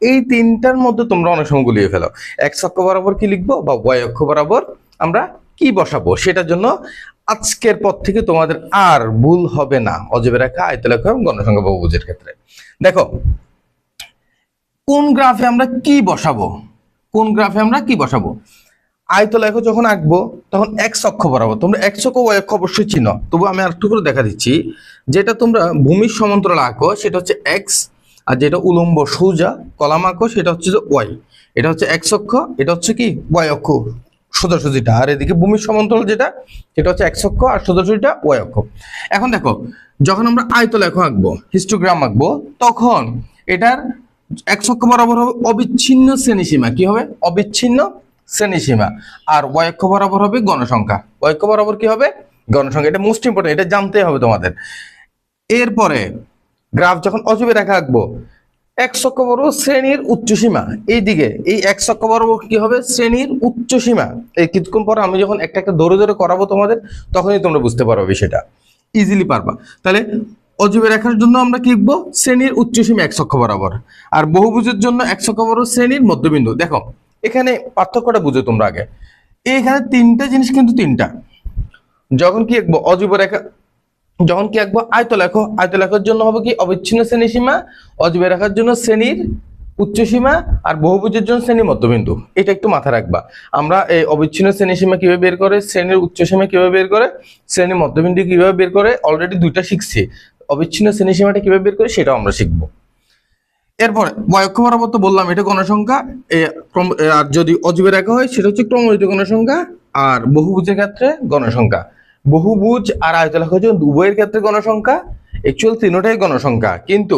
এই তিনটার মধ্যে তোমরা অনেক সময় গুলিয়ে ফেলো। এক্স অক্ষ বরাবর কি লিখবো বা ওয়াই অক্ষ বরাবর আমরা কি বসাবো, সেটার জন্য আজকের পর থেকে তোমাদের আর ভুল হবে না অজীব রেখা, আয়তলেখা এবং গণসংখ্যা বহুভুজের ক্ষেত্রে। দেখো কোন গ্রাফে আমরা কি বসাবো, কোন গ্রাফে আমরা কি বসাবো। আয়তলেখ যখন আঁকবো তখন এক্স অক্ষ বরাবর, তোমরা এক্স অক্ষ ওয়াই অক্ষ অবশ্যই চিনো, তবু আমি আরেকটু করে দেখা দিচ্ছি। যেটা তোমরা ভূমির সমান্তরাল আঁকো সেটা হচ্ছে এক্স, আর যেটা উলম্ব সোজা কলাম আঁকো সেটা হচ্ছে যে ওয়াই। এটা হচ্ছে এক্স অক্ষ, এটা হচ্ছে কি ওয়াই অক্ষ সোজাসুজিটা, আর এদিকে ভূমির সমান্তরাল যেটা সেটা হচ্ছে এক্স অক্ষ আর সোজাসুজিটা ওয়াই অক্ষ। এখন দেখো যখন আমরা আয়তলেখ আঁকবো, হিস্টোগ্রাম আঁকবো, তখন এটার এক্স অক্ষ বরাবর হবে অবিচ্ছিন্ন শ্রেণীসীমা। কি হবে? অবিচ্ছিন্ন শ্রেণীসীমা। আর ওয়াই অক্ষ বরাবর হবে গণসংখ্যা। ওয়াই অক্ষ বরাবর কি হবে? গণসংখ্যা। এটা মোস্ট ইম্পর্টেন্ট, এটা জানতে হবে তোমাদের। এরপরে গ্রাফ যখন অজীব রেখা আঁকবো, এক্স অক্ষ বরাবর শ্রেণীর উচ্চসীমা, এইদিকে এই এক্স অক্ষ বরাবর কি হবে? শ্রেণীর উচ্চসীমা। এই কিছুক্ষণ পর আমি যখন একটা একটা ধরে ধরে করাবো তোমাদের, তখনই তোমরা বুঝতে পারবে বিষয়টা, ইজিলি পারবা। তাহলে অজীব রেখার জন্য আমরা কি লিখবো? শ্রেণীর উচ্চসীমা এক্স অক্ষ বরাবর। আর বহুভুজের জন্য এক্স অক্ষ বরাবর শ্রেণীর মধ্যবিন্দু। দেখো এখানে পার্থক্যটা বুঝো তোমরা আগে। এখানে তিনটা জিনিস, কিন্তু তিনটা। যখন কি আঁকবো অজীব রেখা, যখন কি আঁকবো আয়তলেখ, আয়তলেখের জন্য হবে কি অবিচ্ছিন্ন শ্রেণীসীমা, অজীব রেখার জন্য শ্রেণীর উচ্চসীমা, আর বহুভুজের জন্য শ্রেণীর মধ্যবিন্দু। এটা একটু মাথায় রাখবা। আমরা এই অবিচ্ছিন্ন শ্রেণীসীমা কিভাবে বের করে, শ্রেণীর উচ্চসীমা কিভাবে বের করে, শ্রেণীর মধ্যবিন্দু কিভাবে বের করে, অলরেডি দুইটা শিখছি। অবিচ্ছিন্ন শ্রেণীসীমাটা কিভাবে বের করে সেটাও আমরা শিখবো। এরপরে ওয়াই অক্ষ বরাবর তো বললাম এটা গণসংখ্যা, আর যদি অজীব রেখা হয় সেটা হচ্ছে ক্রমযুক্ত গণসংখ্যা, আর বহুভুজের ক্ষেত্রে গণসংখ্যা। বহুভুজ আর আয়তলেখ হচ্ছে উভয়ের ক্ষেত্রে গণসংখ্যা, অ্যাকচুয়াল তিনটাই গণসংখ্যা, কিন্তু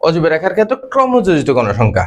অজীব রেখার ক্ষেত্রে ক্রমযোজিত গণসংখ্যা।